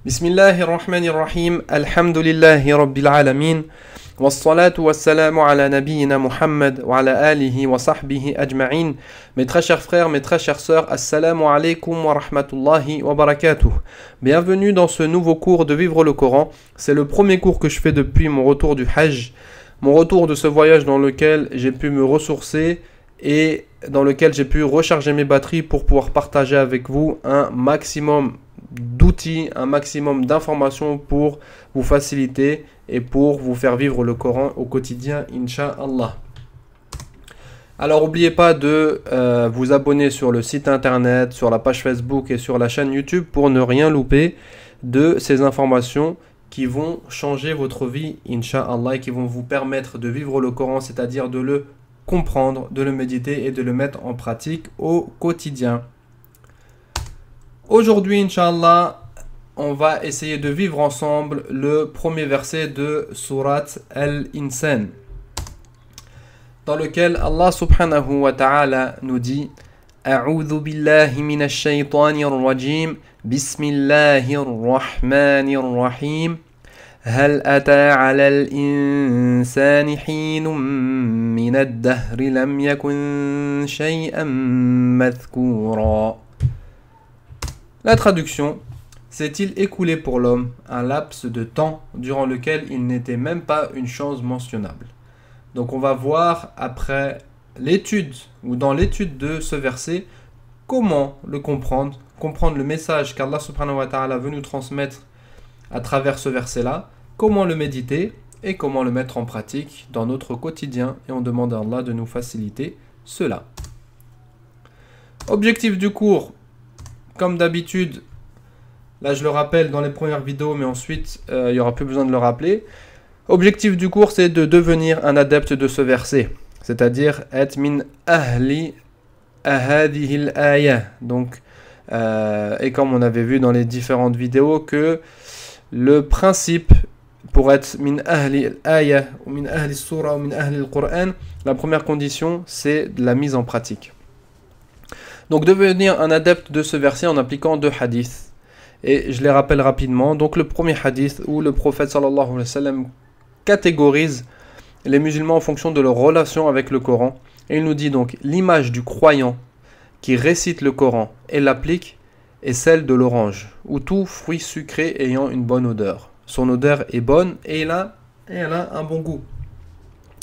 Bismillahir Rahmanir Rahim, Alhamdulillahi Rabbil Alamin, Wassalatu wassalamu ala nabiyyina Muhammad wa ala alihi wa sahbihi ajma'in. Mes très chers frères, mes très chères sœurs, Assalamu alaikum wa rahmatullahi wa barakatuh. Bienvenue dans ce nouveau cours de Vivre le Coran. C'est le premier cours que je fais depuis mon retour du Hajj, mon retour de ce voyage dans lequel j'ai pu me ressourcer et dans lequel j'ai pu recharger mes batteries pour pouvoir partager avec vous un maximum d'outils, un maximum d'informations pour vous faciliter et pour vous faire vivre le Coran au quotidien, Inch'Allah. Alors n'oubliez pas de vous abonner sur le site internet, sur la page Facebook et sur la chaîne YouTube pour ne rien louper de ces informations qui vont changer votre vie, Inch'Allah, et qui vont vous permettre de vivre le Coran, c'est-à-dire de le comprendre, de le méditer et de le mettre en pratique au quotidien. Aujourd'hui, Inch'Allah, on va essayer de vivre ensemble le premier verset de Surat Al-Insan, dans lequel Allah subhanahu wa ta'ala nous dit A'udhu billahi minash shaytanir rajim, Bismillahir rahmanir rahim, Hal ata 'ala al-insani hinun min ad-dahri lam yakun shay'an madhkura. La traduction, s'est-il écoulé pour l'homme un laps de temps durant lequel il n'était même pas une chose mentionnable. Donc on va voir après l'étude ou dans l'étude de ce verset comment le comprendre le message qu'Allah subhanahu wa ta'ala veut nous transmettre à travers ce verset-là, comment le méditer et comment le mettre en pratique dans notre quotidien, et on demande à Allah de nous faciliter cela. Objectif du cours, comme d'habitude, là je le rappelle dans les premières vidéos, mais ensuite il n'y aura plus besoin de le rappeler. Objectif du cours, c'est de devenir un adepte de ce verset, c'est-à-dire être min ahli ahadihil ayah. Donc, et comme on avait vu dans les différentes vidéos, que le principe pour être min ahli ayah ou min ahli surah ou min ahli al-Qur'an, la première condition, c'est de la mise en pratique. Donc devenir un adepte de ce verset en appliquant deux hadiths. Et je les rappelle rapidement. Donc le premier hadith où le prophète sallallahu alayhi wa sallam catégorise les musulmans en fonction de leur relation avec le Coran. Et il nous dit donc l'image du croyant qui récite le Coran et l'applique est celle de l'orange, ou tout fruit sucré ayant une bonne odeur. Son odeur est bonne et elle a un bon goût.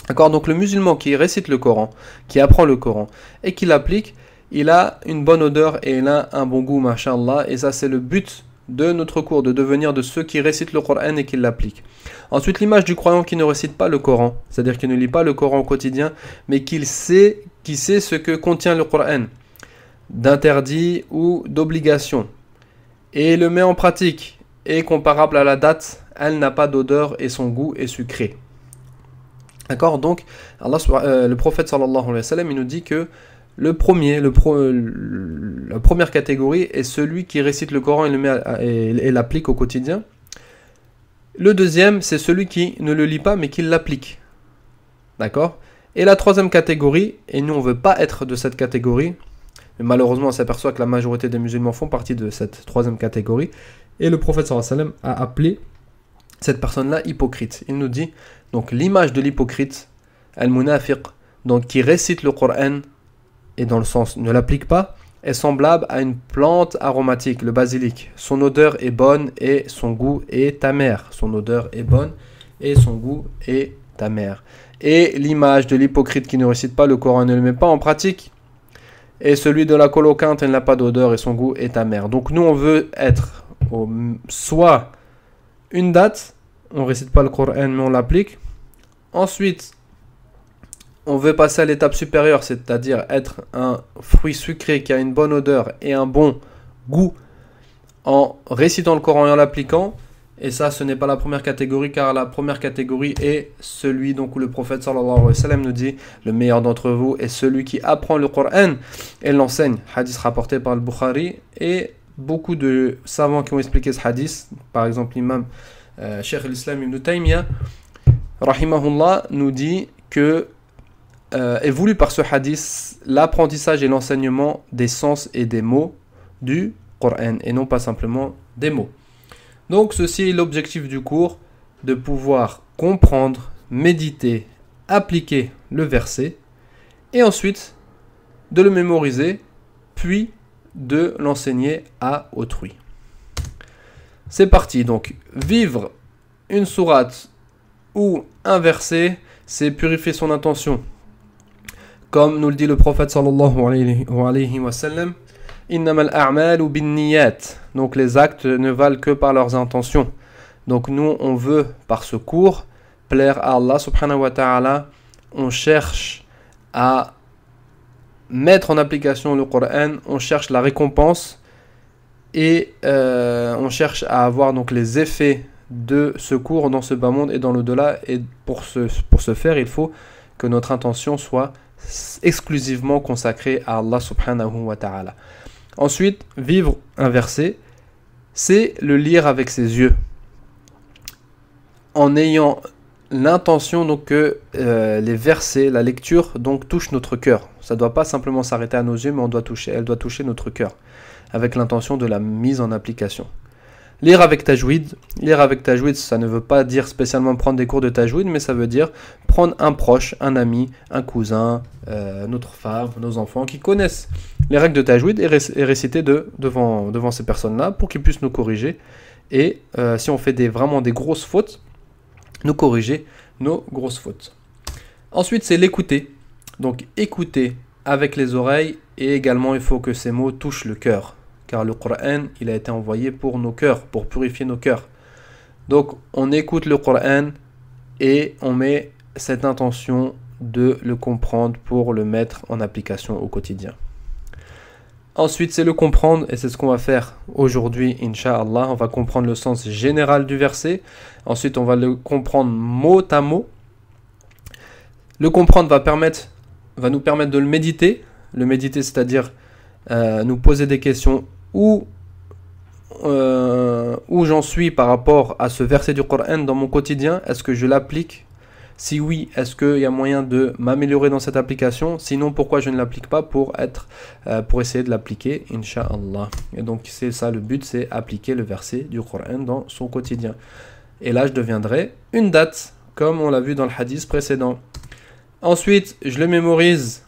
D'accord, donc le musulman qui récite le Coran, qui apprend le Coran et qui l'applique, il a une bonne odeur et il a un bon goût, mashallah. Et ça, c'est le but de notre cours, de devenir de ceux qui récitent le Coran et qui l'appliquent. Ensuite, l'image du croyant qui ne récite pas le Coran, c'est-à-dire qui ne lit pas le Coran au quotidien, mais qui sait ce que contient le Coran, d'interdit ou d'obligation, et le met en pratique, est comparable à la date, elle n'a pas d'odeur et son goût est sucré. D'accord, donc le prophète sallallahu alayhi wa sallam, il nous dit que la première catégorie est celui qui récite le Coran et l'applique au quotidien. Le deuxième, c'est celui qui ne le lit pas mais qui l'applique. D'accord? Et la troisième catégorie, et nous on ne veut pas être de cette catégorie, mais malheureusement on s'aperçoit que la majorité des musulmans font partie de cette troisième catégorie, et le prophète sallallahu alayhi wa sallam a appelé cette personne-là hypocrite. Il nous dit, donc l'image de l'hypocrite, al-munafiq, donc qui récite le Coran et dans le sens ne l'applique pas, est semblable à une plante aromatique, le basilic. Son odeur est bonne et son goût est amer. Son odeur est bonne et son goût est amer. Et l'image de l'hypocrite qui ne récite pas le Coran et ne le met pas en pratique est celui de la colocante, elle n'a pas d'odeur et son goût est amer. Donc nous on veut être soit une date, on ne récite pas le Coran mais on l'applique. Ensuite, on veut passer à l'étape supérieure, c'est-à-dire être un fruit sucré qui a une bonne odeur et un bon goût en récitant le Coran et en l'appliquant. Et ça, ce n'est pas la première catégorie, car la première catégorie est celui donc où le prophète sallallahu alayhi wa sallam nous dit le meilleur d'entre vous est celui qui apprend le Coran et l'enseigne. Hadith rapporté par le Bukhari, et beaucoup de savants qui ont expliqué ce hadith, par exemple l'imam Cheikh al-Islam ibn Taymiyyah rahimahullah nous dit que est voulu par ce hadith l'apprentissage et l'enseignement des sens et des mots du Coran et non pas simplement des mots. Donc ceci est l'objectif du cours, de pouvoir comprendre, méditer, appliquer le verset et ensuite de le mémoriser, puis de l'enseigner à autrui. C'est parti, donc vivre une sourate ou un verset, c'est purifier son intention. Comme nous le dit le prophète sallallahu alayhi wa sallam, innamal a'malu binniyat. Donc les actes ne valent que par leurs intentions. Donc nous on veut par ce cours plaire à Allah subhanahu wa ta'ala. On cherche à mettre en application le Coran, on cherche la récompense et on cherche à avoir donc les effets de ce cours dans ce bas monde et dans l'au-delà. Et pour ce faire, il faut que notre intention soit exclusivement consacrée à Allah subhanahu wa ta'ala. Ensuite, vivre un verset, c'est le lire avec ses yeux, en ayant l'intention donc que les versets, la lecture donc touche notre cœur. Ça ne doit pas simplement s'arrêter à nos yeux, mais elle doit toucher notre cœur, avec l'intention de la mise en application. Lire avec tajwid, ça ne veut pas dire spécialement prendre des cours de tajwid, mais ça veut dire prendre un proche, un ami, un cousin, notre femme, nos enfants qui connaissent les règles de tajwid et réciter devant ces personnes-là pour qu'ils puissent nous corriger. Et si on fait vraiment des grosses fautes, nous corriger nos grosses fautes. Ensuite, c'est l'écouter. Donc écouter avec les oreilles et également il faut que ces mots touchent le cœur. Car le Coran, il a été envoyé pour nos cœurs, pour purifier nos cœurs. Donc, on écoute le Coran et on met cette intention de le comprendre pour le mettre en application au quotidien. Ensuite, c'est le comprendre et c'est ce qu'on va faire aujourd'hui, Inch'Allah. On va comprendre le sens général du verset. Ensuite, on va le comprendre mot à mot. Le comprendre va nous permettre de le méditer. Le méditer, c'est-à-dire nous poser des questions. Où j'en suis par rapport à ce verset du Coran dans mon quotidien? Est-ce que je l'applique? Si oui, est-ce qu'il y a moyen de m'améliorer dans cette application? Sinon, pourquoi je ne l'applique pas pour essayer de l'appliquer, Inch'Allah. Et donc, c'est ça le but, c'est appliquer le verset du Coran dans son quotidien. Et là, je deviendrai une date, comme on l'a vu dans le hadith précédent. Ensuite, je le mémorise.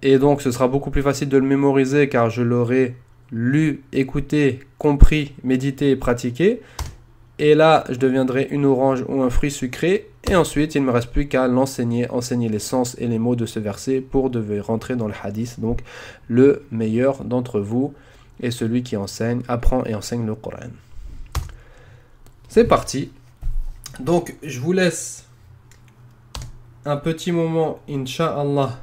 Et donc, ce sera beaucoup plus facile de le mémoriser car je l'aurai lu, écouté, compris, médité et pratiqué. Et là, je deviendrai une orange ou un fruit sucré. Et ensuite, il ne me reste plus qu'à enseigner les sens et les mots de ce verset pour rentrer dans le hadith. Donc, le meilleur d'entre vous est celui qui apprend et enseigne le Coran. C'est parti. Donc, je vous laisse un petit moment, Inch'Allah,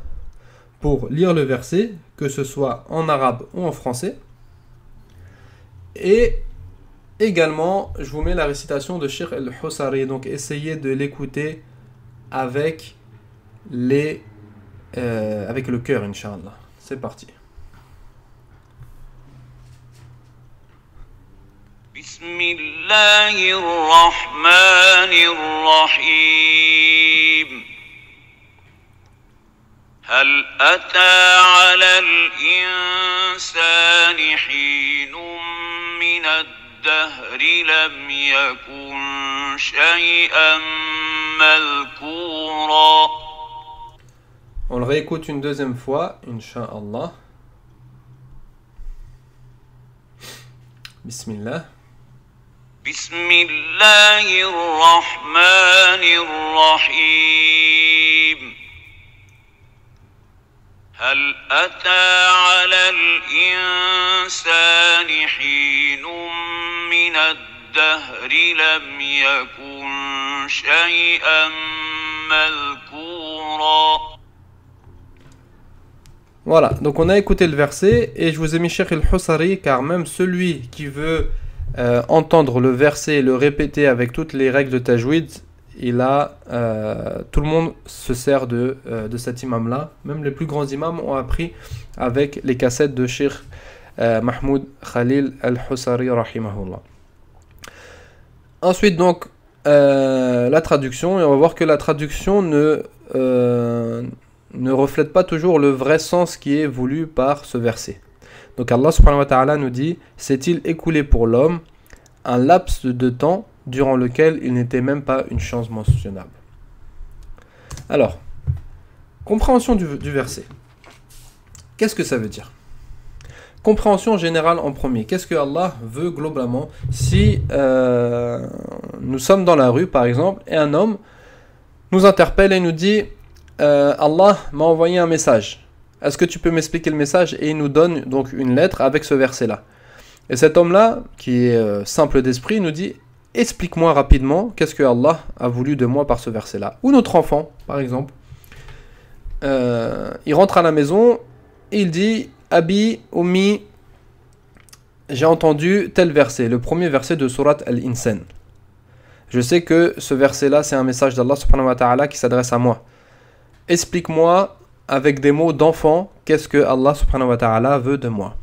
pour lire le verset, que ce soit en arabe ou en français. Et également, je vous mets la récitation de Cheikh al-Husari. Donc, essayez de l'écouter avec le cœur, Inch'Allah. C'est parti. Bismillahirrahmanirrahim. هل أتى على الإنسان حين من الدهر لم يكن شيئا مذكورا. On le réécoute une deuxième fois, Inch'Allah. Bismillah. Bismillahirrahmanirrahim. هل أتى على الإنسان حين من الدهر لم يكن شيئا مذكورا. Voilà, donc on a écouté le verset et je vous ai mis Cheikh al-Husari car même celui qui veut entendre le verset et le répéter avec toutes les règles de tajwid, tout le monde se sert de cet imam-là. Même les plus grands imams ont appris avec les cassettes de Cheikh Mahmoud Khalil al-Husari rahimahullah. Ensuite donc la traduction, et on va voir que la traduction ne reflète pas toujours le vrai sens qui est voulu par ce verset. Donc Allah subhanahu wa ta'ala nous dit: s'est-il écoulé pour l'homme un laps de temps durant lequel il n'était même pas une chose mentionnable. Alors, compréhension du verset. Qu'est-ce que ça veut dire? Compréhension générale en premier. Qu'est-ce que Allah veut globalement? Si nous sommes dans la rue, par exemple, et un homme nous interpelle et nous dit Allah m'a envoyé un message. Est-ce que tu peux m'expliquer le message? Et il nous donne donc une lettre avec ce verset-là. Et cet homme-là, qui est simple d'esprit, nous dit explique-moi rapidement qu'est-ce que Allah a voulu de moi par ce verset-là. Ou notre enfant, par exemple, il rentre à la maison et il dit Abi, Ummi, j'ai entendu tel verset, le premier verset de Surat Al-Insan. Je sais que ce verset-là, c'est un message d'Allah subhanahu wa ta'ala qui s'adresse à moi. Explique-moi avec des mots d'enfant qu'est-ce que Allah subhanahu wa ta'ala veut de moi.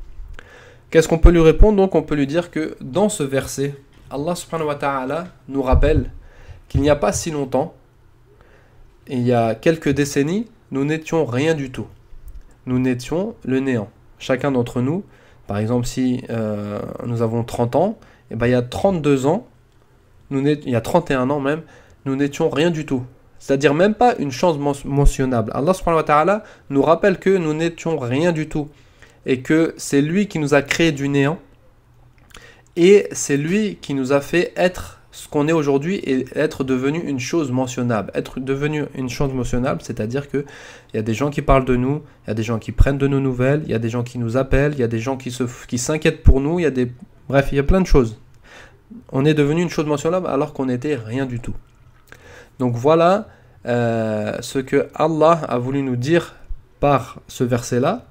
Qu'est-ce qu'on peut lui répondre? Donc on peut lui dire que dans ce verset, Allah subhanahu wa ta'ala nous rappelle qu'il n'y a pas si longtemps, il y a quelques décennies, nous n'étions rien du tout. Nous n'étions le néant. Chacun d'entre nous, par exemple si nous avons 30 ans, et ben, il y a 32 ans, il y a 31 ans même, nous n'étions rien du tout. C'est-à-dire même pas une chose mentionnable. Allah subhanahu wa ta'ala nous rappelle que nous n'étions rien du tout. Et que c'est lui qui nous a créé du néant. Et c'est lui qui nous a fait être ce qu'on est aujourd'hui et être devenu une chose mentionnable. Être devenu une chose mentionnable, c'est-à-dire qu'il y a des gens qui parlent de nous, il y a des gens qui prennent de nos nouvelles, il y a des gens qui nous appellent, il y a des gens qui s'inquiètent pour nous, bref, il y a plein de choses. On est devenu une chose mentionnable alors qu'on n'était rien du tout. Donc voilà ce que Allah a voulu nous dire par ce verset-là.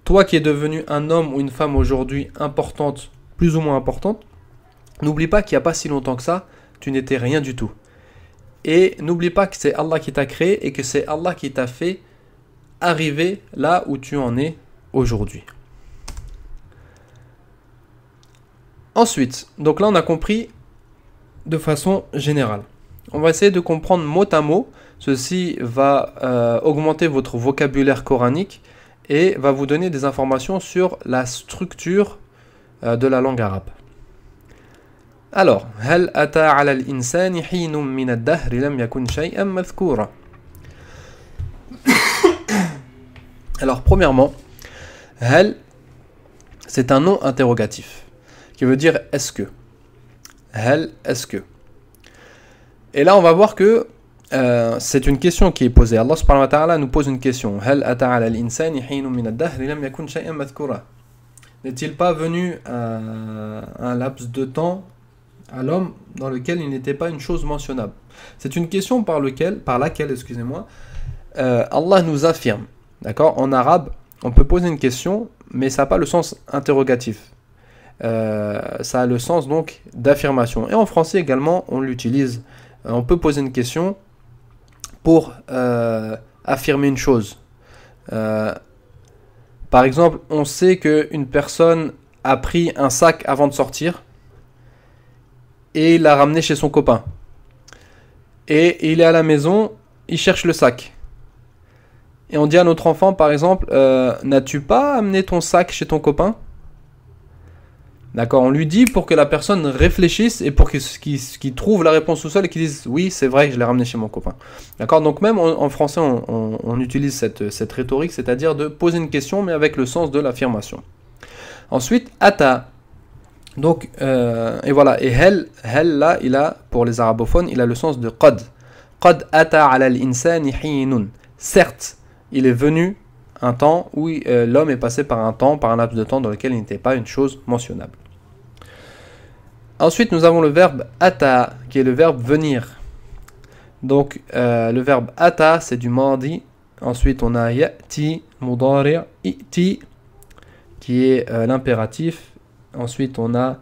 Toi qui es devenu un homme ou une femme aujourd'hui importante, plus ou moins importante, n'oublie pas qu'il n'y a pas si longtemps que ça, tu n'étais rien du tout. Et n'oublie pas que c'est Allah qui t'a créé et que c'est Allah qui t'a fait arriver là où tu en es aujourd'hui. Ensuite, donc là on a compris de façon générale. On va essayer de comprendre mot à mot. Ceci va augmenter votre vocabulaire coranique et va vous donner des informations sur la structure de la langue arabe. Alors, هل أتى على الإنسان حين من الدهر لم يكن شيئا مذكورا. Alors, premièrement, هل, c'est un nom interrogatif qui veut dire est-ce que. هل, est-ce que. Et là, on va voir que c'est une question qui est posée. Allah subhanahu wa ta'ala nous pose une question. هل أتى على الإنسان حين من الدهر لم يكن شيئا مذكورا. N'est-il pas venu un laps de temps à l'homme dans lequel il n'était pas une chose mentionnable? C'est une question par laquelle, Allah nous affirme. D'accord? En arabe, on peut poser une question, mais ça n'a pas le sens interrogatif. Ça a le sens donc d'affirmation. Et en français également, on l'utilise. On peut poser une question pour affirmer une chose. Par exemple, on sait qu'une personne a pris un sac avant de sortir et il l'a ramené chez son copain. Et il est à la maison, il cherche le sac. Et on dit à notre enfant, par exemple, n'as-tu pas amené ton sac chez ton copain? D'accord, on lui dit pour que la personne réfléchisse et pour qu'il trouve la réponse tout seul et qu'il dise oui, c'est vrai, je l'ai ramené chez mon copain. D'accord, donc même en français, on utilise cette rhétorique, c'est-à-dire de poser une question mais avec le sens de l'affirmation. Ensuite, ata. Donc, et voilà, et hel là, il a, pour les arabophones, il a le sens de qad. Qad ata ala al-insani hinun. Certes, il est venu un temps où l'homme est passé par un laps de temps dans lequel il n'était pas une chose mentionnable. Ensuite, nous avons le verbe ata, qui est le verbe venir. Donc, le verbe ata, c'est du mardi. Ensuite, on a ya'ti, mudari', i'ti, qui est l'impératif. Ensuite, on a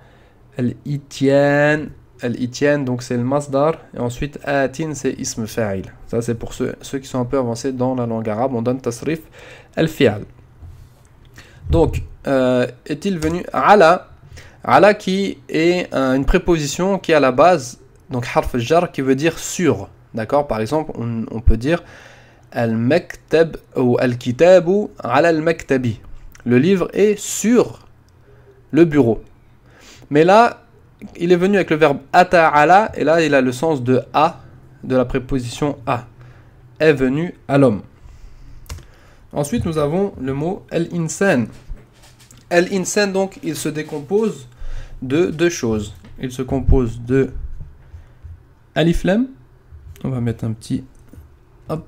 al-ityan, donc c'est le masdar. Et ensuite, atin, c'est ism fa'il. Ça, c'est pour ceux qui sont un peu avancés dans la langue arabe. On donne tasrif al-fi'al. Donc, est-il venu ala? Ala qui est une préposition qui est à la base, donc harf jar, qui veut dire sur. D'accord? Par exemple, on peut dire al-maktab ou al-kitabu ala al-maktabi. Le livre est sur le bureau. Mais là, il est venu avec le verbe ata'ala, et là il a le sens de a, de la préposition a. Est venu à l'homme. Ensuite nous avons le mot al-insan. Al-insan, donc il se décompose de deux choses. Il se compose de alif lam. On va mettre un petit hop.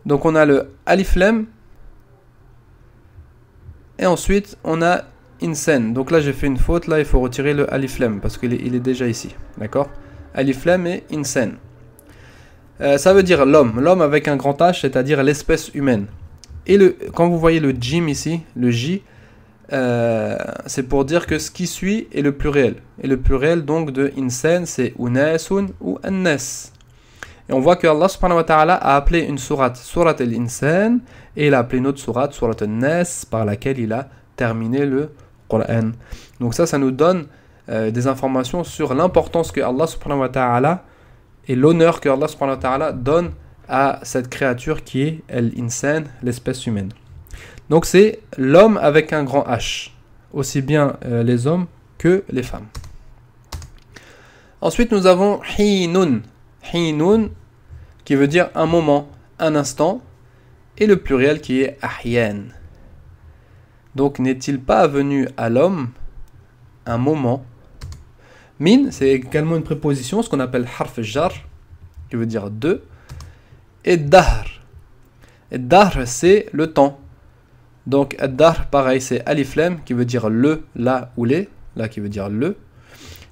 Donc on a le alif lam et ensuite on a insan. Donc là j'ai fait une faute, là il faut retirer le alif lam parce qu'il est déjà ici, d'accord? Alif lam et insan. Ça veut dire l'homme avec un grand H, c'est-à-dire l'espèce humaine. Et quand vous voyez le jim ici, le J, c'est pour dire que ce qui suit est le pluriel. Et le pluriel donc de insan, c'est unasun ou annas. Et on voit que Allah subhanahu wa ta'ala a appelé une sourate Surat al-Insan, et il a appelé une autre sourate Surat al-Nas, par laquelle il a terminé le Coran. Donc ça nous donne des informations sur l'importance que Allah subhanahu wa ta'ala et l'honneur que Allah subhanahu wa ta'ala donne à cette créature qui est al-Insan, l'espèce humaine. Donc c'est l'homme avec un grand H, aussi bien les hommes que les femmes. Ensuite nous avons hinun. Hinun, qui veut dire un moment, un instant, et le pluriel qui est ahyan. Donc n'est-il pas venu à l'homme un moment? Min, c'est également une préposition, ce qu'on appelle harf jar, qui veut dire deux, et dahr. Et dahr, c'est le temps. Donc dahr, pareil, c'est alif lam, qui veut dire le, la ou les, là qui veut dire le,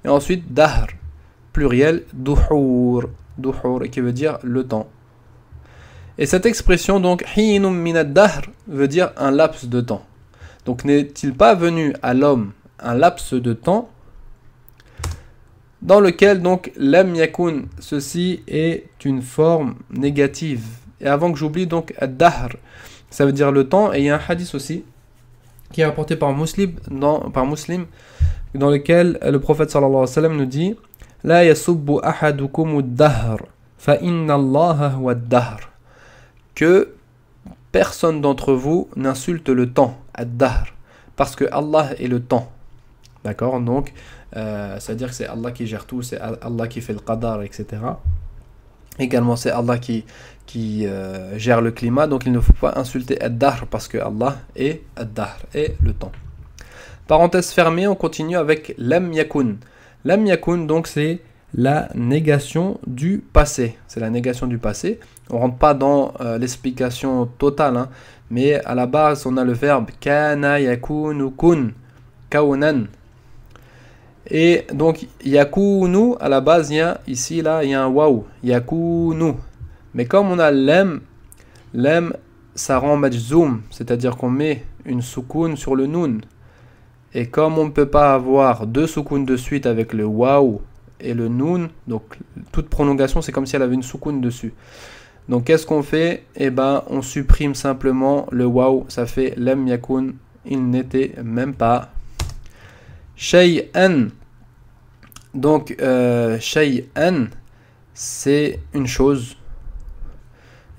et ensuite dahr, pluriel, duhur, qui veut dire le temps. Et cette expression, donc, hinum minad dahr, veut dire un laps de temps. Donc, n'est-il pas venu à l'homme un laps de temps dans lequel, donc, lam yakun, ceci est une forme négative. Et avant que j'oublie, donc, ad-dahr, ça veut dire le temps. Et il y a un hadith aussi qui est rapporté par Muslim, dans lequel le prophète sallallahu alayhi wa sallam nous dit: La yasubbu ahadukum ad-dahr, fa inna Allah huwa ad-dahr. Que personne d'entre vous n'insulte le temps, ad-dahr, parce que Allah est le temps. D'accord? Donc, c'est-à-dire que c'est Allah qui gère tout, c'est Allah qui fait le qadar, etc. Également, c'est Allah qui gère le climat, donc il ne faut pas insulter ad-dahr, parce que Allah est ad-dahr, est le temps. Parenthèse fermée, on continue avec lam yakun. Lam yakun, donc c'est la négation du passé. C'est la négation du passé. On ne rentre pas dans l'explication totale, hein, mais à la base, on a le verbe kana yakunu kun, kaunan. Et donc, yakunu, à la base, il y a ici, là, il y a un waouh, yakunu. Mais comme on a lem, ça rend majzoum, c'est-à-dire qu'on met une soukoun sur le noun. Et comme on ne peut pas avoir deux soukounes de suite avec le waouh et le noun, donc toute prolongation, c'est comme si elle avait une soukoune dessus. Donc qu'est-ce qu'on fait? Eh ben, on supprime simplement le waouh, ça fait lam yakun, il n'était même pas. Shay'an, donc shay'an, c'est une chose.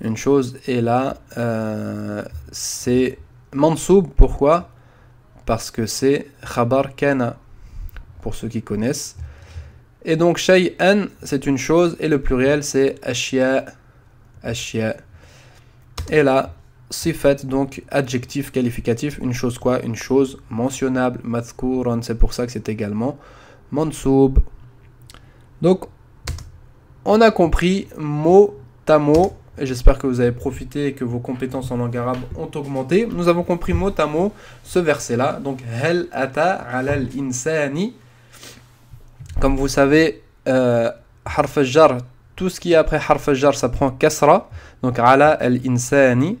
Une chose, et là, c'est mansoub, pourquoi? Parce que c'est khabar kana, pour ceux qui connaissent. Et donc shay'an, c'est une chose, et le pluriel c'est ashya, ashya. Et là, sifat, donc adjectif qualificatif, une chose quoi? Une chose mentionnable, madhkouran, c'est pour ça que c'est également mansoub. Donc, on a compris mot à mot. Et j'espère que vous avez profité et que vos compétences en langue arabe ont augmenté. Nous avons compris mot à mot ce verset-là. Donc, hel ata ala al-insani. Comme vous savez, harf al-jar, tout ce qui est après harf al-jar, ça prend kasra. Donc, ala al-insani.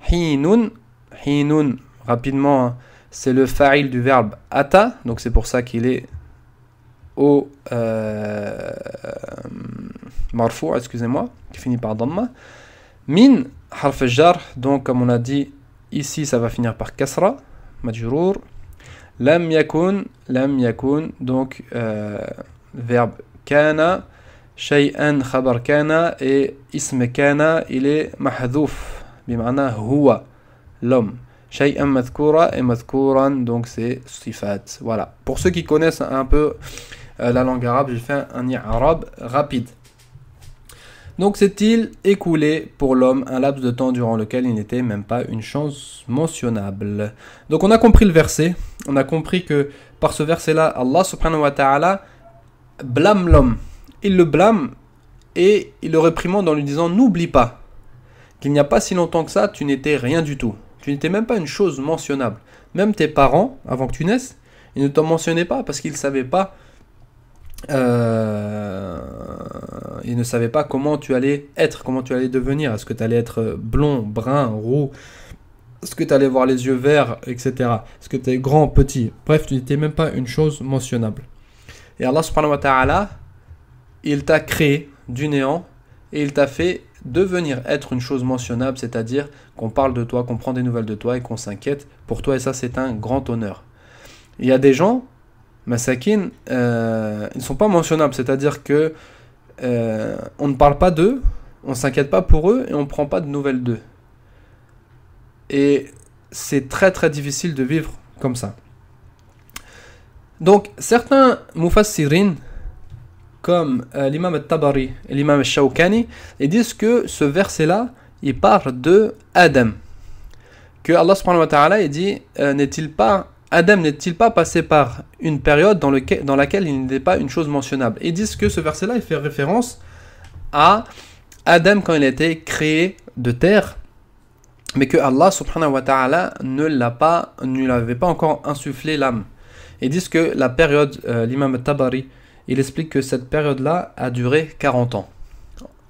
Hinun, hinun, rapidement, hein, c'est le fa'il du verbe ata. Donc, c'est pour ça qu'il est au marfou, excusez-moi, qui finit par damma. Min, harf jar, donc comme on a dit, ici ça va finir par kasra, majrour. Lam yakun, donc verbe kana, shay'an khabar kana, et ism kana, il est mahdhouf, bima'na huwa, l'homme. Shay'an madhkoura et madhkouran, donc c'est sifat. Voilà. Pour ceux qui connaissent un peu la langue arabe, j'ai fait un i'rab rapide. Donc s'est-il écoulé pour l'homme un laps de temps durant lequel il n'était même pas une chose mentionnable. Donc on a compris le verset, on a compris que par ce verset-là, Allah subhanahu wa ta'ala blâme l'homme. Il le blâme et il le réprimande en lui disant: n'oublie pas qu'il n'y a pas si longtemps que ça, tu n'étais rien du tout. Tu n'étais même pas une chose mentionnable. Même tes parents, avant que tu naisses, ils ne t'en mentionnaient pas parce qu'ils ne savaient pas comment tu allais être, comment tu allais devenir. Est-ce que tu allais être blond, brun, roux? Est-ce que tu allais avoir les yeux verts, etc. Est-ce que tu es grand, petit? Bref, tu n'étais même pas une chose mentionnable. Et Allah subhanahu wa ta'ala, il t'a créé du néant et il t'a fait devenir être une chose mentionnable, c'est-à-dire qu'on parle de toi, qu'on prend des nouvelles de toi et qu'on s'inquiète pour toi, et ça c'est un grand honneur. Il y a des gens, masakin, ils ne sont pas mentionnables, c'est-à-dire que on ne parle pas d'eux, on ne s'inquiète pas pour eux et on ne prend pas de nouvelles d'eux. Et c'est très très difficile de vivre comme ça. Donc certains mufassirin, comme l'imam al-Tabari et l'imam al-Shawkani, ils disent que ce verset-là, il parle de Adam. Que Allah subhanahu wa ta'ala, il dit, Adam n'est-il pas passé par une période dans laquelle il n'était pas une chose mentionnable. Ils disent que ce verset-là, il fait référence à Adam quand il a été créé de terre, mais que Allah subhanahu wa ta'ala ne lui avait pas encore insufflé l'âme. Ils disent que la période, l'imam al-Tabari, il explique que cette période-là a duré 40 ans.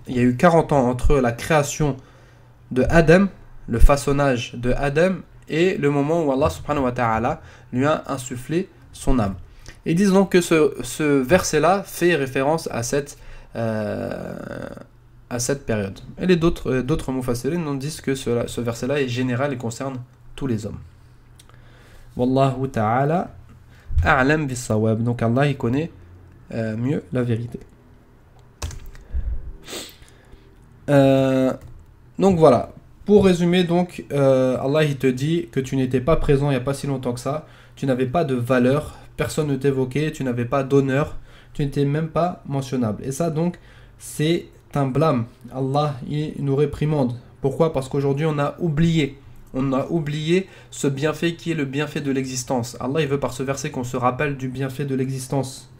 Il y a eu 40 ans entre la création de Adam, le façonnage de Adam, et le moment où Allah subhanahu wa ta'ala lui a insufflé son âme. Ils disent donc que ce verset-là fait référence à cette période. Et les d'autres mufassirin nous disent que ce verset-là est général et concerne tous les hommes. Wallahu ta'ala a'lam bis-sawab. Donc Allah, il connaît mieux la vérité. Donc voilà. Pour résumer, donc, Allah il te dit que tu n'étais pas présent il n'y a pas si longtemps que ça, tu n'avais pas de valeur, personne ne t'évoquait, tu n'avais pas d'honneur, tu n'étais même pas mentionnable. Et ça donc, c'est un blâme. Allah il nous réprimande. Pourquoi? Parce qu'aujourd'hui on a oublié ce bienfait qui est le bienfait de l'existence. Allah il veut par ce verset qu'on se rappelle du bienfait de l'existence.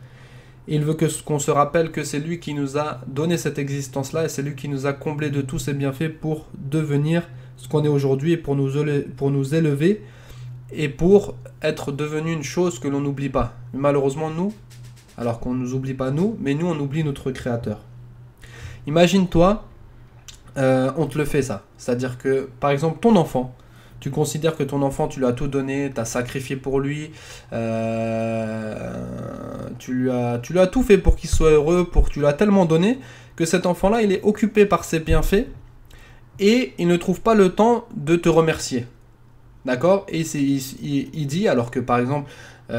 Il veut qu'on se rappelle que c'est lui qui nous a donné cette existence-là et c'est lui qui nous a comblé de tous ses bienfaits pour devenir ce qu'on est aujourd'hui et pour nous élever et pour être devenu une chose que l'on n'oublie pas. Malheureusement, nous, alors qu'on ne nous oublie pas nous, mais nous, on oublie notre Créateur. Imagine-toi, on te le fait ça. C'est-à-dire que, par exemple, ton enfant, tu considères que ton enfant, tu lui as tout donné, tu as sacrifié pour lui, tu lui as tout fait pour qu'il soit heureux, tu lui as tellement donné que cet enfant-là, il est occupé par ses bienfaits et il ne trouve pas le temps de te remercier. D'accord? Et il dit, alors que par exemple,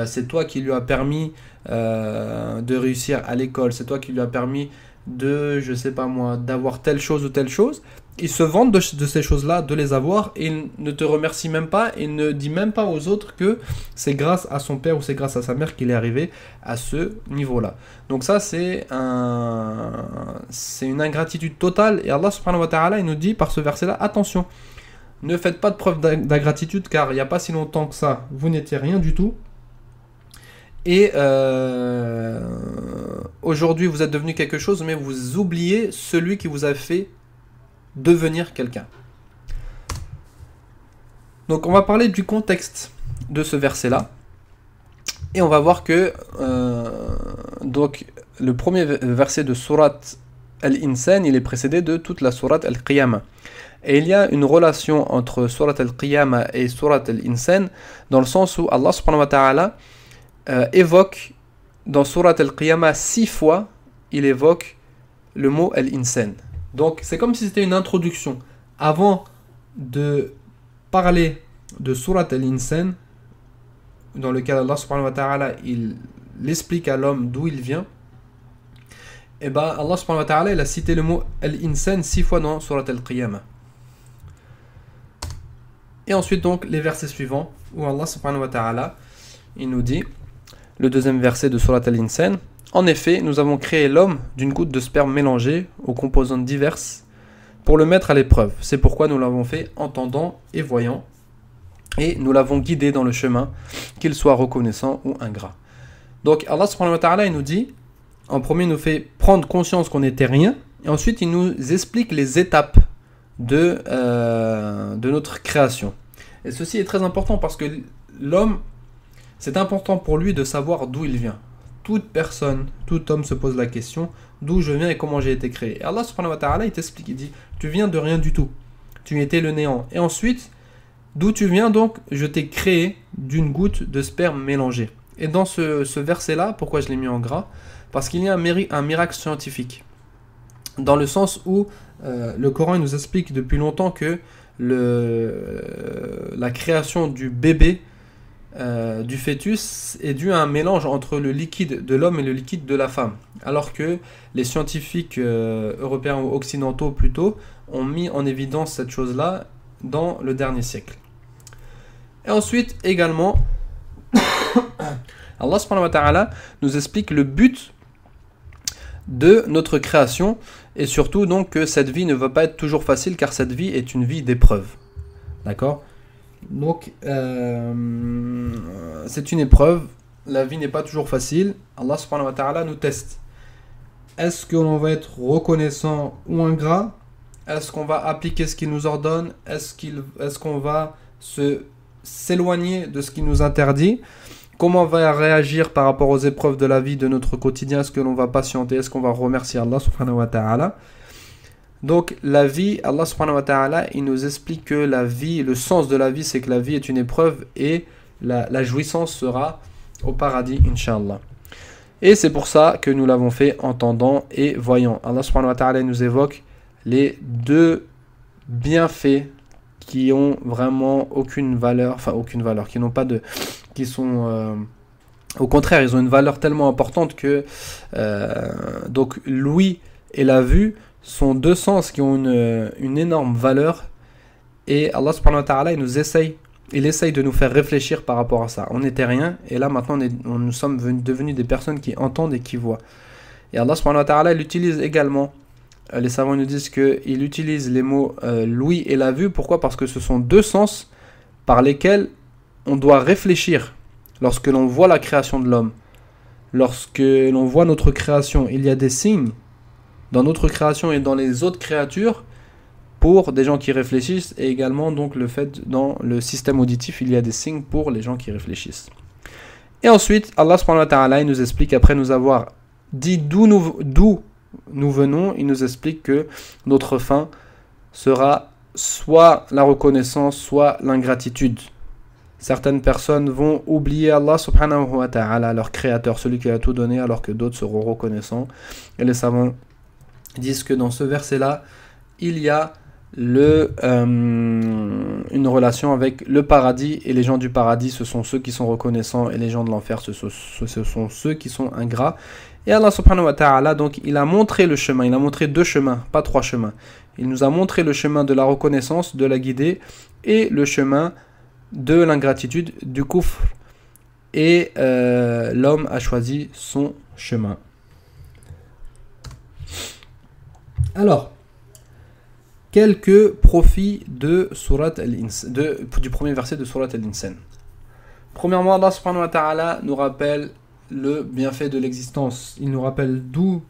c'est toi qui lui as permis de réussir à l'école, c'est toi qui lui as permis de, je sais pas moi, d'avoir telle chose ou telle chose. Il se vante de ces choses-là, de les avoir, et il ne te remercie même pas, il ne dit même pas aux autres que c'est grâce à son père ou c'est grâce à sa mère qu'il est arrivé à ce niveau-là. Donc ça, c'est une ingratitude totale, et Allah subhanahu wa ta'ala, il nous dit par ce verset-là, attention, ne faites pas de preuve d'ingratitude, car il n'y a pas si longtemps que ça, vous n'étiez rien du tout, et aujourd'hui vous êtes devenu quelque chose, mais vous oubliez celui qui vous a fait devenir quelqu'un. Donc on va parler du contexte de ce verset là et on va voir que donc le premier verset de sourate Al-Insan, il est précédé de toute la sourate Al-Qiyamah, et il y a une relation entre sourate Al-Qiyamah et sourate Al-Insan dans le sens où Allah subhanahu wa ta'ala évoque dans sourate Al-Qiyamah 6 fois, il évoque le mot Al-Insan. Donc c'est comme si c'était une introduction. Avant de parler de Surat Al-Insan, dans lequel Allah subhanahu wa ta'ala il explique à l'homme d'où il vient, et ben Allah subhanahu wa ta'ala il a cité le mot Al-Insan 6 fois dans Surat Al-Qiyamah. Et ensuite donc les versets suivants où Allah subhanahu wa ta'ala il nous dit, le deuxième verset de Surat Al-Insan, en effet nous avons créé l'homme d'une goutte de sperme mélangée aux composantes diverses pour le mettre à l'épreuve. C'est pourquoi nous l'avons fait entendant et voyant et nous l'avons guidé dans le chemin, qu'il soit reconnaissant ou ingrat. Donc Allah subhanahu wa ta'ala il nous dit, en premier il nous fait prendre conscience qu'on n'était rien et ensuite il nous explique les étapes de notre création. Et ceci est très important parce que l'homme, c'est important pour lui de savoir d'où il vient. Toute personne, tout homme se pose la question d'où je viens et comment j'ai été créé. Et Allah subhanahu wa ta'ala il t'explique, il dit tu viens de rien du tout, tu étais le néant. Et ensuite, d'où tu viens donc, je t'ai créé d'une goutte de sperme mélangée. Et dans ce verset-là, pourquoi je l'ai mis en gras? Parce qu'il y a un miracle scientifique. Dans le sens où le Coran nous explique depuis longtemps que la création du bébé, du fœtus, est due à un mélange entre le liquide de l'homme et le liquide de la femme. Alors que les scientifiques européens ou occidentaux plutôt ont mis en évidence cette chose-là dans le dernier siècle. Et ensuite également, Allah subhanahu wa ta'ala nous explique le but de notre création et surtout donc que cette vie ne va pas être toujours facile car cette vie est une vie d'épreuve. D'accord? Donc c'est une épreuve, la vie n'est pas toujours facile. Allah subhanahu wa ta'ala nous teste. Est-ce que l'on va être reconnaissant ou ingrat? Est-ce qu'on va appliquer ce qu'il nous ordonne? Est-ce qu'on va s'éloigner de ce qu'il nous interdit? Comment on va réagir par rapport aux épreuves de la vie, de notre quotidien? Est-ce que l'on va patienter? Est-ce qu'on va remercier Allah subhanahu wa ta'ala? Donc la vie, Allah subhanahu wa ta'ala, il nous explique que la vie, le sens de la vie, c'est que la vie est une épreuve et la jouissance sera au paradis, Inch'Allah. Et c'est pour ça que nous l'avons fait entendant et voyant. Allah subhanahu wa ta'ala nous évoque les deux bienfaits qui ont vraiment aucune valeur, qui n'ont pas de... qui sont... au contraire, ils ont une valeur tellement importante que... donc l'ouïe et la vue sont deux sens qui ont une énorme valeur. Et Allah subhanahu wa ta'ala, il essaye de nous faire réfléchir par rapport à ça. On n'était rien, et là maintenant nous sommes devenus des personnes qui entendent et qui voient. Et Allah subhanahu wa ta'ala, il utilise également... les savants nous disent qu'il utilise les mots l'ouïe et la vue. Pourquoi? Parce que ce sont deux sens par lesquels on doit réfléchir lorsque l'on voit la création de l'homme. Lorsque l'on voit notre création, il y a des signes dans notre création et dans les autres créatures pour des gens qui réfléchissent. Et également donc le fait dans le système auditif, il y a des signes pour les gens qui réfléchissent. Et ensuite, Allah subhanahu wa ta'ala, il nous explique, après nous avoir dit d'où nous venons, il nous explique que notre fin sera soit la reconnaissance, soit l'ingratitude. Certaines personnes vont oublier Allah subhanahu wa ta'ala, leur créateur, celui qui a tout donné, alors que d'autres seront reconnaissants. Et les savants disent que dans ce verset-là, il y a une relation avec le paradis, et les gens du paradis, ce sont ceux qui sont reconnaissants, et les gens de l'enfer, ce sont ceux qui sont ingrats. Et Allah subhanahu wa ta'ala, donc, il a montré le chemin, il a montré deux chemins, pas trois chemins. Il nous a montré le chemin de la reconnaissance, de la guider, et le chemin de l'ingratitude, du kufr. Et l'homme a choisi son chemin. Alors, quelques profits de du premier verset de Surat Al-Insan. Premièrement, Allah subhanahu wa ta'ala nous rappelle le bienfait de l'existence. Il nous rappelle d'où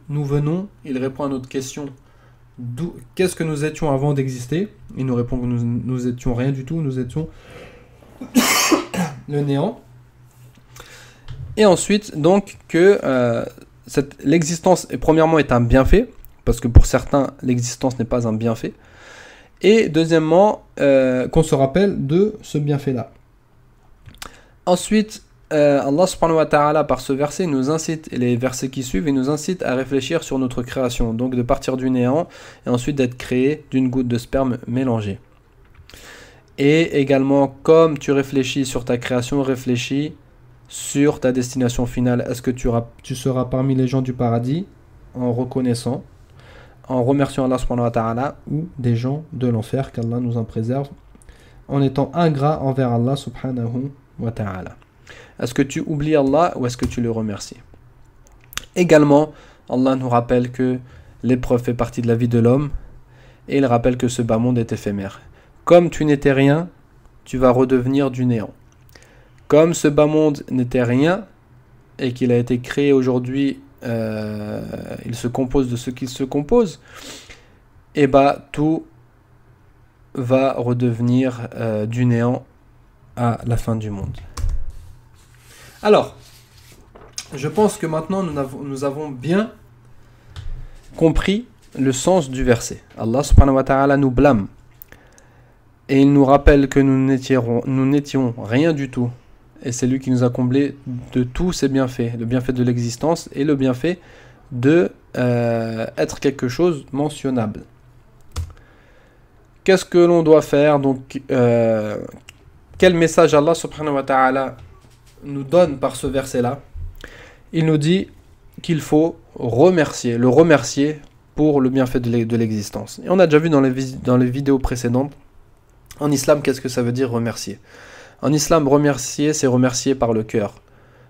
nous venons. Il répond à notre question. Qu'est-ce que nous étions avant d'exister? Il nous répond que nous étions rien du tout. Nous étions le néant. Et ensuite, donc, que l'existence, premièrement, est un bienfait. Parce que pour certains, l'existence n'est pas un bienfait. Et deuxièmement, qu'on se rappelle de ce bienfait-là. Ensuite, Allah subhanahu wa ta'ala, par ce verset, nous incite, et les versets qui suivent, il nous incite à réfléchir sur notre création. Donc de partir du néant, et ensuite d'être créé d'une goutte de sperme mélangée. Et également, comme tu réfléchis sur ta création, réfléchis sur ta destination finale. Est-ce que tu seras parmi les gens du paradis, en reconnaissant, en remerciant Allah subhanahu wa ta'ala, ou des gens de l'enfer, qu'Allah nous en préserve. en étant ingrat envers Allah subhanahu wa ta'ala. Est-ce que tu oublies Allah ou est-ce que tu le remercies? Également, Allah nous rappelle que l'épreuve fait partie de la vie de l'homme et il rappelle que ce bas monde est éphémère. Comme tu n'étais rien, tu vas redevenir du néant. Comme ce bas monde n'était rien et qu'il a été créé aujourd'hui, il se compose de ce qu'il se compose, et tout va redevenir du néant à la fin du monde. Alors, je pense que maintenant nous avons bien compris le sens du verset. Allah subhanahu wa ta'ala nous blâme et il nous rappelle que nous n'étions rien du tout. Et c'est lui qui nous a comblé de tous ses bienfaits, le bienfait de l'existence et le bienfait de être quelque chose mentionnable. Qu'est-ce que l'on doit faire? Donc, quel message Allah subhanahu wa ta'ala nous donne par ce verset-là? Il nous dit qu'il faut le remercier pour le bienfait de l'existence. Et on a déjà vu dans les vidéos précédentes, en islam, qu'est-ce que ça veut dire remercier? En islam, remercier, c'est remercier par le cœur.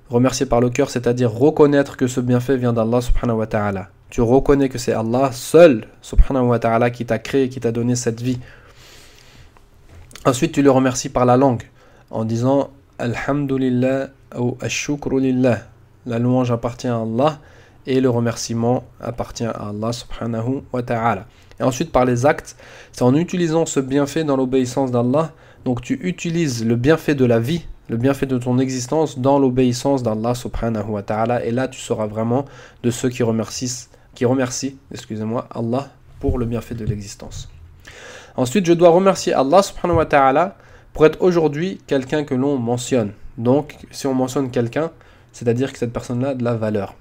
Remercier par le cœur, c'est-à-dire reconnaître que ce bienfait vient d'Allah subhanahu wa ta'ala. Tu reconnais que c'est Allah seul, subhanahu wa ta'ala, qui t'a créé, qui t'a donné cette vie. Ensuite, tu le remercies par la langue, en disant Alhamdulillah ou Ash-shukru lillah. La louange appartient à Allah et le remerciement appartient à Allah subhanahu wa ta'ala. Et ensuite, par les actes, c'est en utilisant ce bienfait dans l'obéissance d'Allah. Donc tu utilises le bienfait de la vie, le bienfait de ton existence dans l'obéissance d'Allah subhanahu wa ta'ala. Et là, tu seras vraiment de ceux qui remercient Allah pour le bienfait de l'existence. Ensuite, je dois remercier Allah subhanahu wa ta'ala pour être aujourd'hui quelqu'un que l'on mentionne. Donc, si on mentionne quelqu'un, c'est-à-dire que cette personne-là a de la valeur.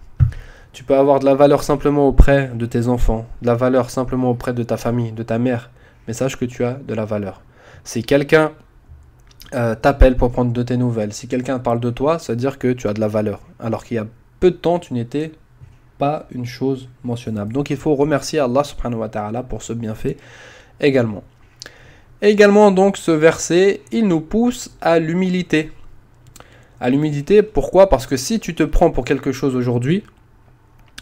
Tu peux avoir de la valeur simplement auprès de tes enfants, de la valeur simplement auprès de ta famille, de ta mère, mais sache que tu as de la valeur. Si quelqu'un t'appelle pour prendre de tes nouvelles, si quelqu'un parle de toi, ça veut dire que tu as de la valeur. Alors qu'il y a peu de temps, tu n'étais pas une chose mentionnable. Donc il faut remercier Allah subhanahu wa ta'ala pour ce bienfait également. Et également, donc, ce verset, il nous pousse à l'humilité. À l'humilité, pourquoi? Parce que si tu te prends pour quelque chose aujourd'hui,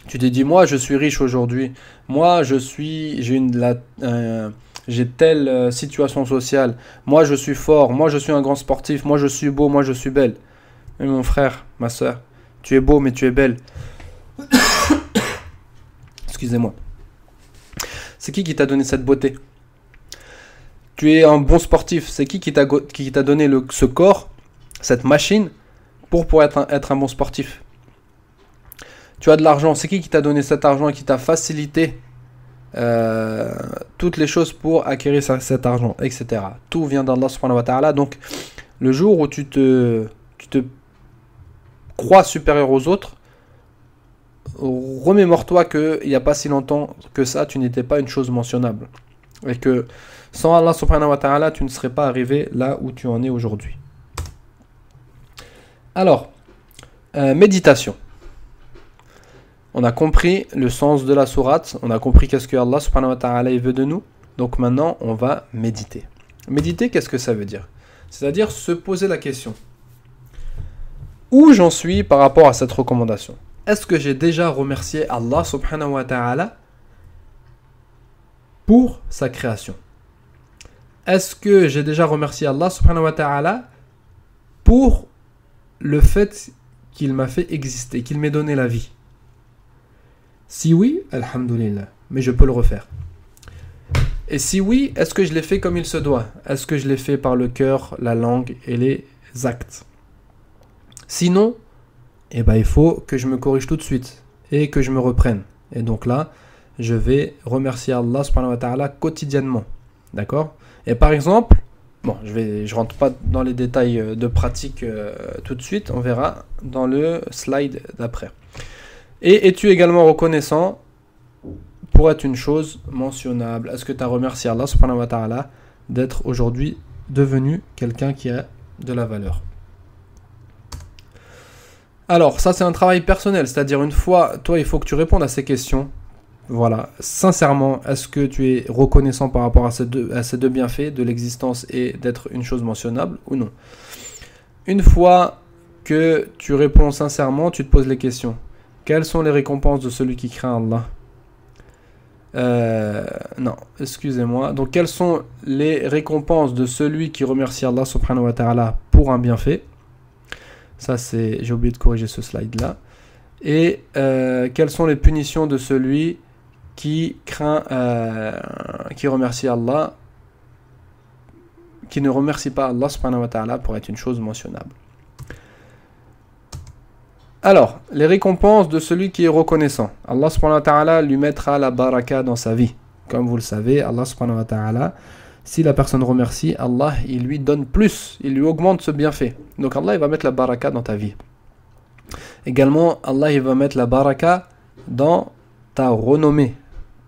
tu te dis, moi je suis riche aujourd'hui, moi j'ai telle situation sociale, moi je suis fort, moi je suis un grand sportif, moi je suis beau, moi je suis belle. Mais mon frère, ma soeur, tu es beau mais tu es belle. Excusez-moi. C'est qui t'a donné cette beauté? Tu es un bon sportif, c'est qui t'a donné ce corps, cette machine, pour être un bon sportif? Tu as de l'argent, c'est qui t'a donné cet argent et qui t'a facilité toutes les choses pour acquérir cet argent, etc. Tout vient d'Allah subhanahu wa ta'ala. Donc, le jour où tu te crois supérieur aux autres, remémore-toi qu'il n'y a pas si longtemps que ça, tu n'étais pas une chose mentionnable. Et que sans Allah subhanahu wa ta'ala, tu ne serais pas arrivé là où tu en es aujourd'hui. Alors, méditation. On a compris le sens de la sourate, on a compris qu'est-ce que Allah subhanahu wa ta'ala veut de nous. Donc maintenant, on va méditer. Méditer, qu'est-ce que ça veut dire? C'est-à-dire se poser la question. Où j'en suis par rapport à cette recommandation? Est-ce que j'ai déjà remercié Allah subhanahu wa ta'ala pour sa création? Est-ce que j'ai déjà remercié Allah subhanahu wa ta'ala pour le fait qu'il m'a fait exister, qu'il m'ait donné la vie? Si oui, alhamdulillah, mais je peux le refaire. Et si oui, est-ce que je l'ai fait comme il se doit? Est-ce que je l'ai fait par le cœur, la langue et les actes? Sinon, il faut que je me corrige tout de suite et que je me reprenne. Et donc là, je vais remercier Allah subhanahu wa ta'ala quotidiennement. D'accord? Et par exemple, je rentre pas dans les détails de pratique tout de suite, on verra dans le slide d'après. Et es-tu également reconnaissant pour être une chose mentionnable? Est-ce que tu as remercié Allah subhanahu wa ta'ala d'être aujourd'hui devenu quelqu'un qui a de la valeur? Alors, ça c'est un travail personnel, c'est-à-dire une fois, toi il faut que tu répondes à ces questions. Voilà, sincèrement, est-ce que tu es reconnaissant par rapport à ces deux bienfaits de l'existence et d'être une chose mentionnable ou non? Une fois que tu réponds sincèrement, tu te poses les questions. Quelles sont les récompenses de celui qui craint Allah? Non, excusez-moi. Donc, quelles sont les récompenses de celui qui remercie Allah subhanahu wa ta'ala pour un bienfait? Ça, c'est... J'ai oublié de corriger ce slide-là. Et quelles sont les punitions de celui qui craint, qui remercie Allah, qui ne remercie pas Allah subhanahu wa ta'ala pour être une chose mentionnable? Alors, les récompenses de celui qui est reconnaissant. Allah subhanahu wa ta'ala lui mettra la baraka dans sa vie. Comme vous le savez, Allah subhanahu wa ta'ala, si la personne remercie, Allah, il lui donne plus, il lui augmente ce bienfait. Donc Allah, il va mettre la baraka dans ta vie. Également, Allah, il va mettre la baraka dans ta renommée.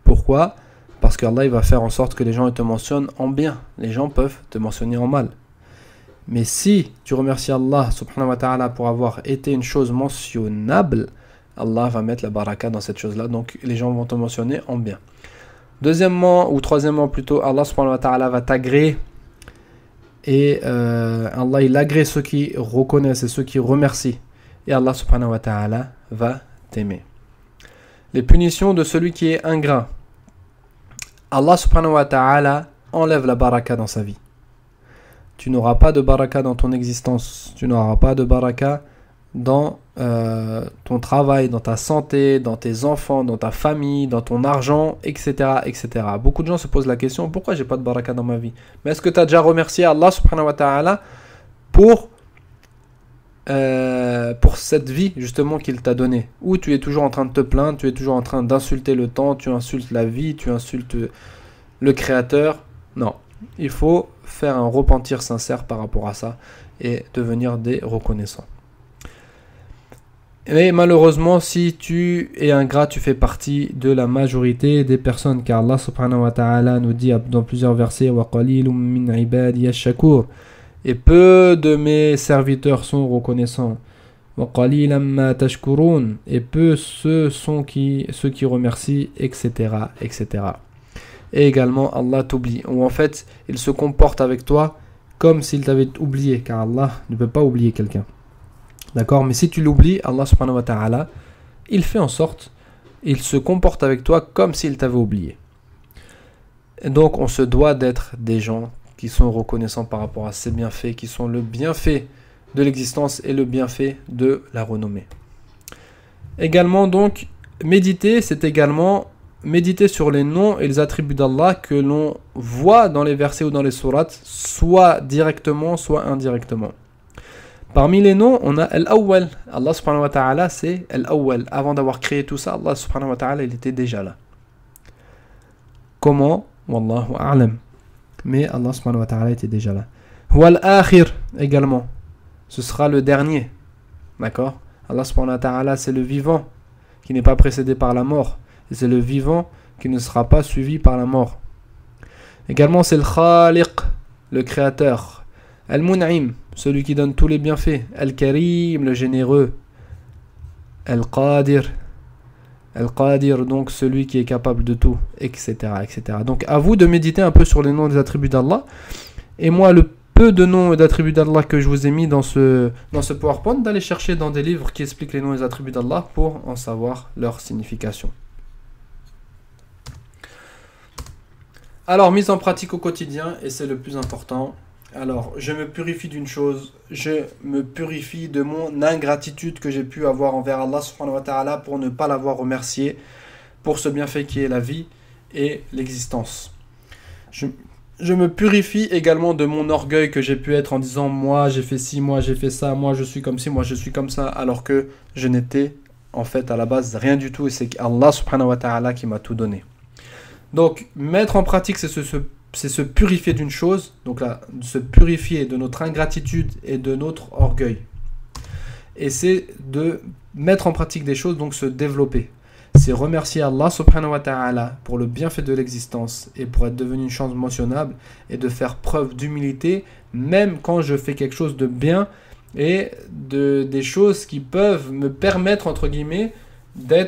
Pourquoi? Parce qu'Allah, il va faire en sorte que les gens te mentionnent en bien. Les gens peuvent te mentionner en mal. Mais si tu remercies Allah subhanahu wa ta'ala pour avoir été une chose mentionnable, Allah va mettre la baraka dans cette chose-là. Donc les gens vont te mentionner en bien. Deuxièmement, ou troisièmement plutôt, Allah subhanahu wa ta'ala va t'agréer. Et Allah, il agrée ceux qui reconnaissent et ceux qui remercient. Et Allah subhanahu wa ta'ala va t'aimer. Les punitions de celui qui est ingrat. Allah subhanahu wa ta'ala enlève la baraka dans sa vie. Tu n'auras pas de baraka dans ton existence. Tu n'auras pas de baraka dans ton travail, dans ta santé, dans tes enfants, dans ta famille, dans ton argent, etc., etc. Beaucoup de gens se posent la question, pourquoi j'ai pas de baraka dans ma vie? Mais est-ce que tu as déjà remercié Allah subhanahu wa ta'ala pour cette vie justement qu'il t'a donnée? Ou tu es toujours en train de te plaindre, tu es toujours en train d'insulter le temps, tu insultes la vie, tu insultes le Créateur? Non. Il faut faire un repentir sincère par rapport à ça et devenir des reconnaissants. Mais malheureusement, si tu es ingrat, tu fais partie de la majorité des personnes, car Allah subhanahu wa ta'ala nous dit dans plusieurs versets wa qalilum min ibadiy ash-shakur, et peu de mes serviteurs sont reconnaissants. Wa qalilan ma tashkurun, et peu ceux qui remercient, etc., etc. Et également, Allah t'oublie. Ou en fait, il se comporte avec toi comme s'il t'avait oublié. Car Allah ne peut pas oublier quelqu'un. D'accord? Mais si tu l'oublies, Allah subhanahu wa ta'ala, il fait en sorte, il se comporte avec toi comme s'il t'avait oublié. Et donc, on se doit d'être des gens qui sont reconnaissants par rapport à ces bienfaits, qui sont le bienfait de l'existence et le bienfait de la renommée. Également, donc, méditer, c'est également... méditer sur les noms et les attributs d'Allah que l'on voit dans les versets ou dans les sourates, soit directement, soit indirectement. Parmi les noms, on a Al-Awwal. Allah subhanahu wa ta'ala, c'est Al-Awwal. Avant d'avoir créé tout ça, Allah subhanahu wa ta'ala, il était déjà là. Comment? Wallahu a'lam. Mais Allah subhanahu wa ta'ala était déjà là. Wal-Akhir également. Ce sera le dernier. D'accord? Allah subhanahu wa ta'ala, c'est le vivant, qui n'est pas précédé par la mort. C'est le vivant qui ne sera pas suivi par la mort. Également, c'est le Khaliq, le créateur. Al-Mun'im, celui qui donne tous les bienfaits. Al-Karim, le généreux. Al-Qadir, donc celui qui est capable de tout, etc., etc. Donc, à vous de méditer un peu sur les noms et les attributs d'Allah. Et moi, le peu de noms et d'attributs d'Allah que je vous ai mis dans ce PowerPoint, d'aller chercher dans des livres qui expliquent les noms et les attributs d'Allah pour en savoir leur signification. Alors, mise en pratique au quotidien, et c'est le plus important. Alors, je me purifie d'une chose, je me purifie de mon ingratitude que j'ai pu avoir envers Allah subhanahu wa ta'ala pour ne pas l'avoir remercié pour ce bienfait qui est la vie et l'existence. Je me purifie également de mon orgueil que j'ai pu être en disant « moi j'ai fait ci, moi j'ai fait ça, moi je suis comme ci, moi je suis comme ça », alors que je n'étais en fait à la base rien du tout et c'est Allah subhanahu wa ta'ala qui m'a tout donné. Donc, mettre en pratique, c'est se purifier d'une chose, donc là, se purifier de notre ingratitude et de notre orgueil. Et c'est de mettre en pratique des choses, donc se développer. C'est remercier Allah subhanahu wa ta'ala pour le bienfait de l'existence et pour être devenu une chose mentionnable et de faire preuve d'humilité, même quand je fais quelque chose de bien et des choses qui peuvent me permettre, entre guillemets, de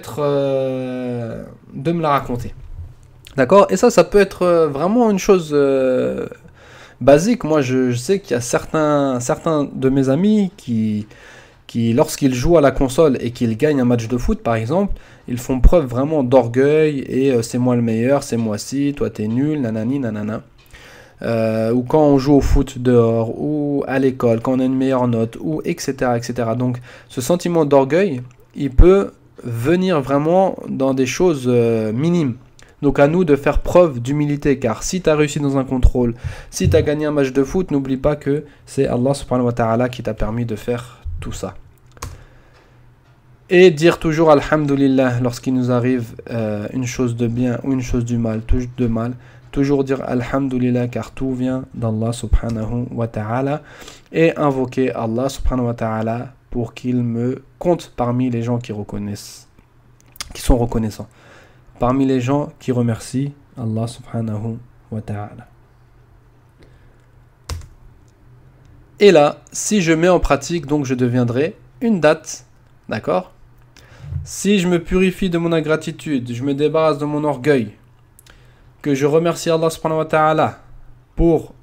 me la raconter. D'accord? Et ça peut être vraiment une chose basique. Moi, je sais qu'il y a certains de mes amis qui lorsqu'ils jouent à la console et qu'ils gagnent un match de foot, par exemple, ils font preuve vraiment d'orgueil et c'est moi le meilleur, c'est moi ci, toi t'es nul, nanani, nanana. Ou quand on joue au foot dehors, ou à l'école, quand on a une meilleure note, ou etc., etc. Donc, ce sentiment d'orgueil, il peut venir vraiment dans des choses minimes. Donc à nous de faire preuve d'humilité, car si tu as réussi dans un contrôle, si tu as gagné un match de foot, n'oublie pas que c'est Allah subhanahu wa ta'ala qui t'a permis de faire tout ça. Et dire toujours Alhamdulillah lorsqu'il nous arrive une chose de bien ou une chose du mal, toujours dire Alhamdulillah car tout vient d'Allah subhanahu wa ta'ala et invoquer Allah subhanahu wa ta'ala pour qu'il me compte parmi les gens qui reconnaissent, qui sont reconnaissants. Parmi les gens qui remercient Allah subhanahu wa ta'ala. Et là, si je mets en pratique, donc je deviendrai une date, d'accord? Si je me purifie de mon ingratitude, je me débarrasse de mon orgueil, que je remercie Allah subhanahu wa ta'ala pour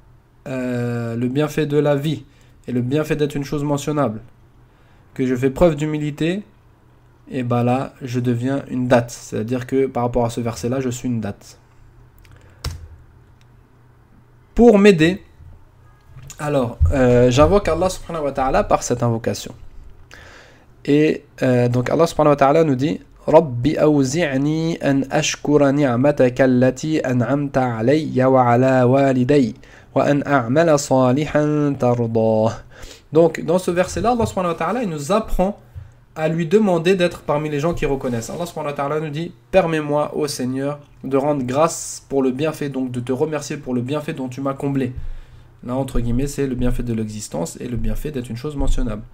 le bienfait de la vie et le bienfait d'être une chose mentionnable, que je fais preuve d'humilité, et bien là, je deviens une date. C'est-à-dire que par rapport à ce verset-là, je suis une date. Pour m'aider, alors, j'invoque Allah subhanahu wa ta'ala par cette invocation. Et donc Allah subhanahu wa ta'ala nous dit Rabbi awzi'ni an ashkura ni'mataka allati an'amta alayya wa ala waliday wa an a'mala salihan tardah. Donc dans ce verset-là, Allah subhanahu wa ta'ala il nous apprend à lui demander d'être parmi les gens qui reconnaissent. Allah subhanahu wa ta'ala nous dit permets-moi, ô Seigneur, de rendre grâce pour le bienfait, donc de te remercier pour le bienfait dont tu m'as comblé. Là, entre guillemets, c'est le bienfait de l'existence et le bienfait d'être une chose mentionnable.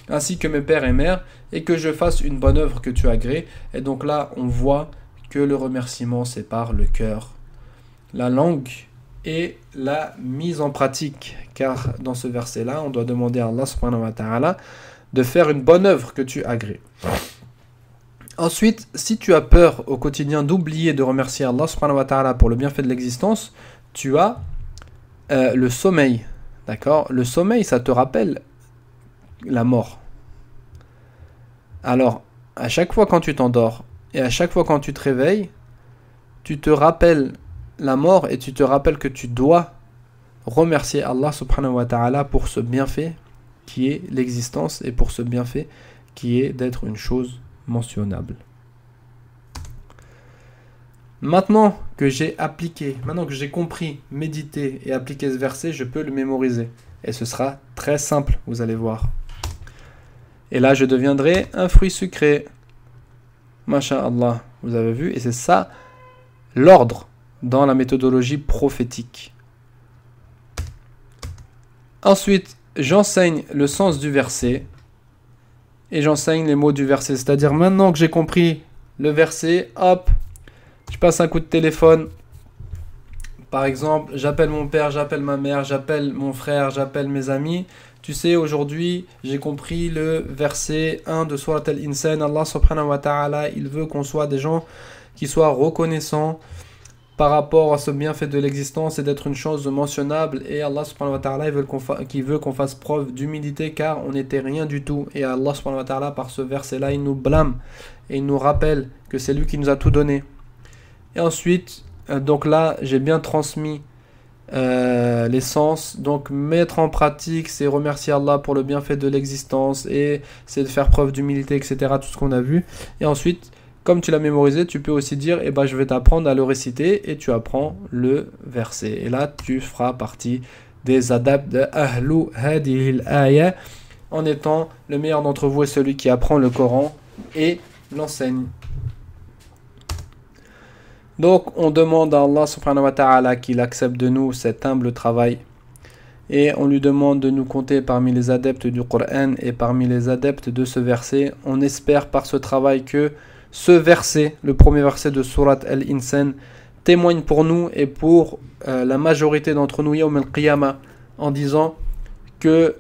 Ainsi que mes pères et mères, et que je fasse une bonne œuvre que tu agrées. Et donc là, on voit que le remerciement, c'est par le cœur, la langue et la mise en pratique. Car dans ce verset-là, on doit demander à Allah subhanahu wa ta'ala de faire une bonne œuvre que tu agrées. Ensuite, si tu as peur au quotidien d'oublier de remercier Allah subhanahu wa ta'ala pour le bienfait de l'existence, tu as le sommeil. D'accord? Le sommeil, ça te rappelle la mort. Alors, à chaque fois quand tu t'endors et à chaque fois quand tu te réveilles, tu te rappelles la mort et tu te rappelles que tu dois remercier Allah subhanahu wa ta'ala pour ce bienfait qui est l'existence et pour ce bienfait qui est d'être une chose mentionnable. Maintenant que j'ai appliqué, maintenant que j'ai compris, médité et appliqué ce verset, je peux le mémoriser. Et ce sera très simple, vous allez voir. Et là, je deviendrai un fruit sucré. Masha'Allah, vous avez vu? Et c'est ça l'ordre dans la méthodologie prophétique. Ensuite, j'enseigne le sens du verset et j'enseigne les mots du verset. C'est-à-dire, maintenant que j'ai compris le verset, hop, je passe un coup de téléphone. Par exemple, j'appelle mon père, j'appelle ma mère, j'appelle mon frère, j'appelle mes amis. Tu sais, aujourd'hui, j'ai compris le verset 1 de Surat Al-Insan. Allah subhanahu wa ta'ala, il veut qu'on soit des gens qui soient reconnaissants par rapport à ce bienfait de l'existence et d'être une chose mentionnable. Et Allah subhanahu wa ta'ala il veut qu'on fasse preuve d'humilité car on n'était rien du tout. Et Allah subhanahu wa ta'ala, par ce verset-là, il nous blâme et il nous rappelle que c'est lui qui nous a tout donné. Et ensuite, donc là, j'ai bien transmis l'essence. Donc mettre en pratique, c'est remercier Allah pour le bienfait de l'existence et c'est de faire preuve d'humilité, etc. Tout ce qu'on a vu. Et ensuite, comme tu l'as mémorisé, tu peux aussi dire eh ben, je vais t'apprendre à le réciter et tu apprends le verset. Et là, tu feras partie des adab de Ahlu Hadihil Aya en étant le meilleur d'entre vous et celui qui apprend le Coran et l'enseigne. Donc, on demande à Allah subhanahu wa ta'ala qu'il accepte de nous cet humble travail. Et on lui demande de nous compter parmi les adeptes du Coran et parmi les adeptes de ce verset. On espère par ce travail que ce verset, le premier verset de Surat Al-Insan, témoigne pour nous et pour la majorité d'entre nous, Yawm al-Qiyamah, en disant que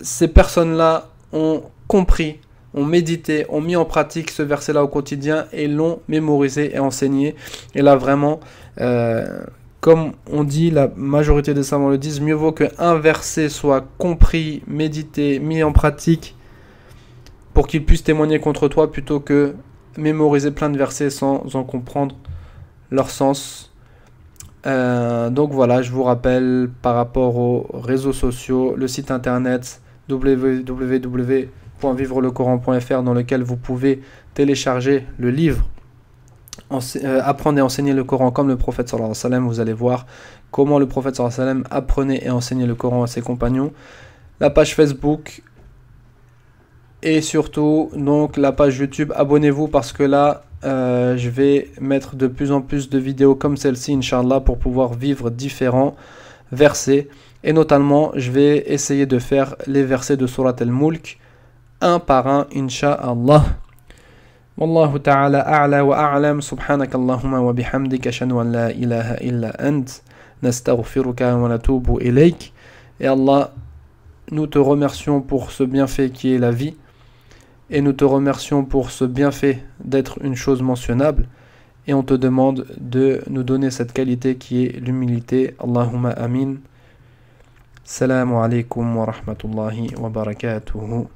ces personnes-là ont compris ont médité, ont mis en pratique ce verset-là au quotidien et l'ont mémorisé et enseigné. Et là, vraiment, comme on dit, la majorité des savants le disent, mieux vaut qu'un verset soit compris, médité, mis en pratique pour qu'il puisse témoigner contre toi plutôt que mémoriser plein de versets sans en comprendre leur sens. Donc voilà, je vous rappelle par rapport aux réseaux sociaux, le site internet www.vivrelecoran.fr dans lequel vous pouvez télécharger le livre Apprendre et enseigner le Coran comme le prophète sallallahu alayhi wa sallam. Vous allez voir comment le prophète sallallahu alayhi wa sallam apprenait et enseignait le Coran à ses compagnons. La page Facebook et surtout donc la page YouTube. Abonnez-vous parce que là je vais mettre de plus en plus de vidéos comme celle-ci, Inch'Allah, pour pouvoir vivre différents versets. Et notamment, je vais essayer de faire les versets de Surat al-Mulk, un par un, Inch'Allah. Wallahu ta'ala a'la wa a'lam. Subhanakallahumma wa bihamdika ashhadu an la ilaha illa ant. Nastaghfiruka wa natubu ilayk. Et Allah, nous te remercions pour ce bienfait qui est la vie. Et nous te remercions pour ce bienfait d'être une chose mentionnable. Et on te demande de nous donner cette qualité qui est l'humilité. Allahumma amin. Salamu alaykum wa rahmatullahi wa barakatuhu.